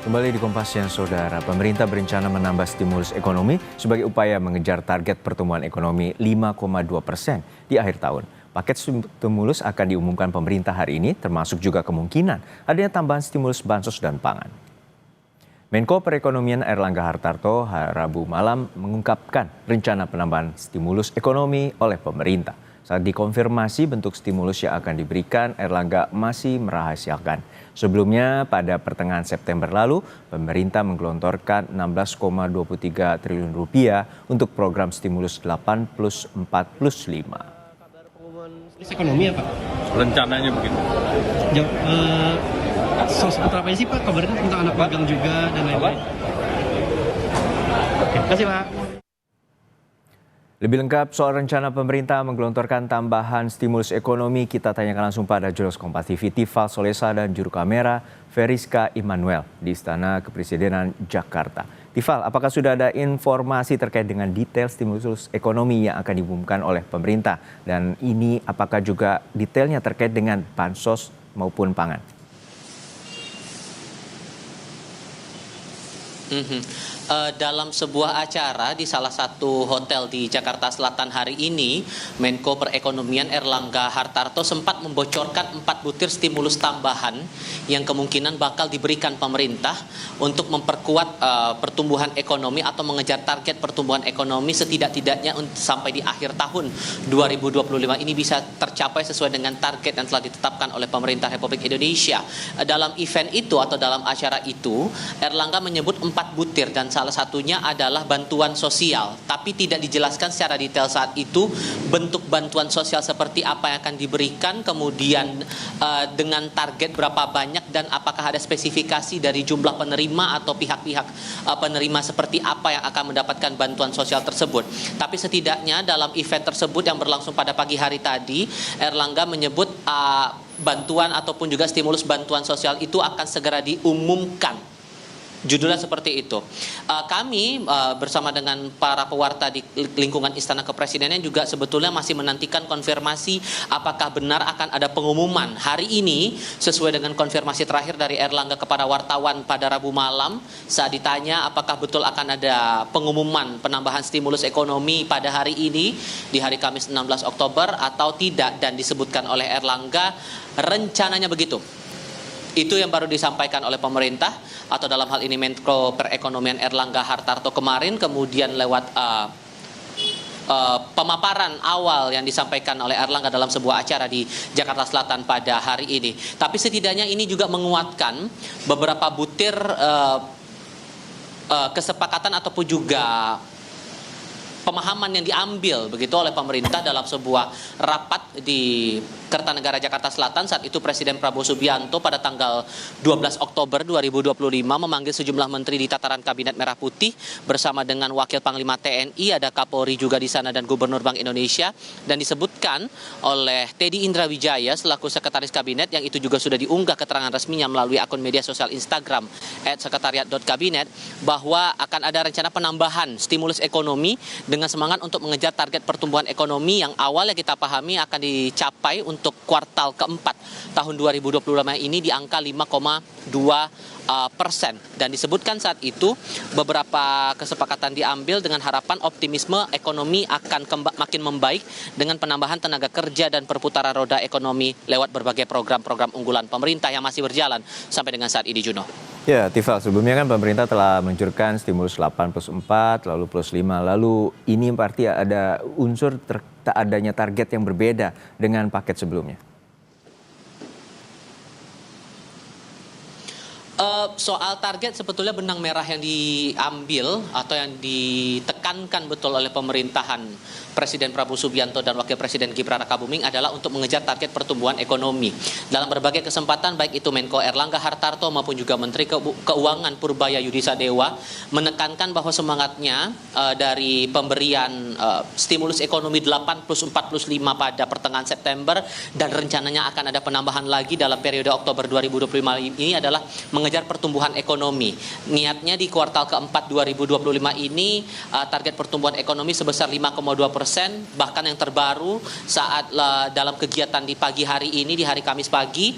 Kembali di Kompas Siang, Saudara. Pemerintah berencana menambah stimulus ekonomi sebagai upaya mengejar target pertumbuhan ekonomi 5,2% di akhir tahun. Paket stimulus akan diumumkan pemerintah hari ini, termasuk juga kemungkinan adanya tambahan stimulus bansos dan pangan. Menko Perekonomian Airlangga Hartarto Rabu malam mengungkapkan rencana penambahan stimulus ekonomi oleh pemerintah. Saat dikonfirmasi bentuk stimulus yang akan diberikan, Airlangga masih merahasiakan. Sebelumnya, pada pertengahan September lalu, pemerintah menggelontorkan 16,23 triliun rupiah untuk program stimulus 8+4+5. Ekonomi ya Pak? Rencananya begitu. Seperti apa sih Pak? Kabarnya tentang anak magang juga dan lain-lain. Terima kasih Pak. Lebih lengkap soal rencana pemerintah menggelontorkan tambahan stimulus ekonomi, kita tanyakan langsung pada jurnalis Kompas TV Tifal Solesa dan juru kamera Veriska Immanuel di Istana Kepresidenan Jakarta. Tifal, apakah sudah ada informasi terkait dengan detail stimulus ekonomi yang akan diumumkan oleh pemerintah? Dan ini apakah juga detailnya terkait dengan bansos maupun pangan? Dalam sebuah acara di salah satu hotel di Jakarta Selatan hari ini, Menko Perekonomian Airlangga Hartarto sempat membocorkan 4 butir stimulus tambahan yang kemungkinan bakal diberikan pemerintah untuk memperkuat pertumbuhan ekonomi atau mengejar target pertumbuhan ekonomi setidak-tidaknya sampai di akhir tahun 2025 ini bisa tercapai sesuai dengan target yang telah ditetapkan oleh pemerintah Republik Indonesia. Dalam event itu atau dalam acara itu, Airlangga menyebut 4 butir dan salah satunya adalah bantuan sosial, tapi tidak dijelaskan secara detail saat itu bentuk bantuan sosial seperti apa yang akan diberikan, kemudian dengan target berapa banyak dan apakah ada spesifikasi dari jumlah penerima atau pihak-pihak penerima seperti apa yang akan mendapatkan bantuan sosial tersebut. Tapi setidaknya dalam event tersebut yang berlangsung pada pagi hari tadi, Airlangga menyebut bantuan ataupun juga stimulus bantuan sosial itu akan segera diumumkan. Judulnya seperti itu. Kami bersama dengan para pewarta di lingkungan Istana Kepresidenan juga sebetulnya masih menantikan konfirmasi apakah benar akan ada pengumuman hari ini sesuai dengan konfirmasi terakhir dari Airlangga kepada wartawan pada Rabu malam saat ditanya apakah betul akan ada pengumuman penambahan stimulus ekonomi pada hari ini di hari Kamis 16 Oktober atau tidak, dan disebutkan oleh Airlangga rencananya begitu. Itu yang baru disampaikan oleh pemerintah atau dalam hal ini Menko Perekonomian Airlangga Hartarto kemarin, kemudian lewat pemaparan awal yang disampaikan oleh Airlangga dalam sebuah acara di Jakarta Selatan pada hari ini. Tapi setidaknya ini juga menguatkan beberapa butir kesepakatan ataupun juga pemahaman yang diambil begitu oleh pemerintah dalam sebuah rapat di Kertanegara Jakarta Selatan. Saat itu Presiden Prabowo Subianto pada tanggal 12 Oktober 2025 memanggil sejumlah menteri di tataran Kabinet Merah Putih bersama dengan Wakil Panglima TNI, ada Kapolri juga di sana dan Gubernur Bank Indonesia, dan disebutkan oleh Teddy Indrawijaya selaku Sekretaris Kabinet, yang itu juga sudah diunggah keterangan resminya melalui akun media sosial Instagram @sekretariat.kabinet, bahwa akan ada rencana penambahan stimulus ekonomi dengan semangat untuk mengejar target pertumbuhan ekonomi yang awalnya kita pahami akan dicapai untuk kuartal keempat tahun 2025 ini di angka 5,2%. Dan disebutkan saat itu beberapa kesepakatan diambil dengan harapan optimisme ekonomi akan makin membaik dengan penambahan tenaga kerja dan perputaran roda ekonomi lewat berbagai program-program unggulan pemerintah yang masih berjalan sampai dengan saat ini, Juno. Ya, Tifal, sebelumnya kan pemerintah telah meluncurkan stimulus 8+4, lalu +5, lalu ini berarti ada unsur tak adanya target yang berbeda dengan paket sebelumnya. Soal target sebetulnya benang merah yang diambil atau yang ditekankan betul oleh pemerintahan Presiden Prabowo Subianto dan Wakil Presiden Gibran Rakabuming adalah untuk mengejar target pertumbuhan ekonomi. Dalam berbagai kesempatan baik itu Menko Airlangga Hartarto maupun juga Menteri Keuangan Purbaya Yudhisa Dewa menekankan bahwa semangatnya dari pemberian stimulus ekonomi 8+4+5 pada pertengahan September dan rencananya akan ada penambahan lagi dalam periode Oktober 2025 ini adalah mengejar mengejar pertumbuhan ekonomi. Niatnya di kuartal keempat 2025 ini target pertumbuhan ekonomi sebesar 5,2%, bahkan yang terbaru saat dalam kegiatan di pagi hari ini, di hari Kamis pagi,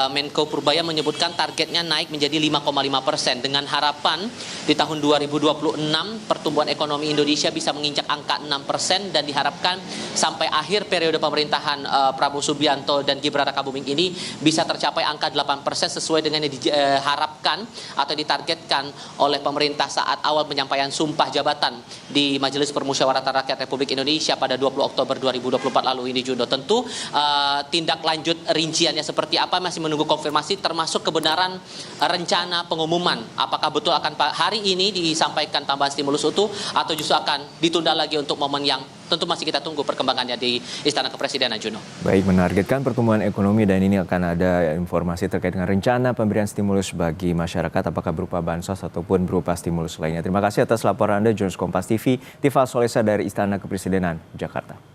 Menko Purbaya menyebutkan targetnya naik menjadi 5,5% dengan harapan di tahun 2026 pertumbuhan ekonomi Indonesia bisa menginjak angka 6% dan diharapkan sampai akhir periode pemerintahan Prabowo Subianto dan Gibran Rakabuming ini bisa tercapai angka 8% sesuai dengan yang diharapkan atau ditargetkan oleh pemerintah saat awal penyampaian sumpah jabatan di Majelis Permusyawaratan Rakyat Republik Indonesia pada 20 Oktober 2024 lalu ini, Juno. Tentu tindak lanjut rinciannya seperti apa masih menunggu konfirmasi, termasuk kebenaran rencana pengumuman apakah betul akan hari ini disampaikan tambahan stimulus utuh atau justru akan ditunda lagi untuk momen yang tentu masih kita tunggu perkembangannya di Istana Kepresidenan, Juno. Baik, menargetkan pertumbuhan ekonomi dan ini akan ada informasi terkait dengan rencana pemberian stimulus bagi masyarakat apakah berupa bansos ataupun berupa stimulus lainnya. Terima kasih atas laporan Anda, jurnalis Kompas TV, Tifa Solesa dari Istana Kepresidenan, Jakarta.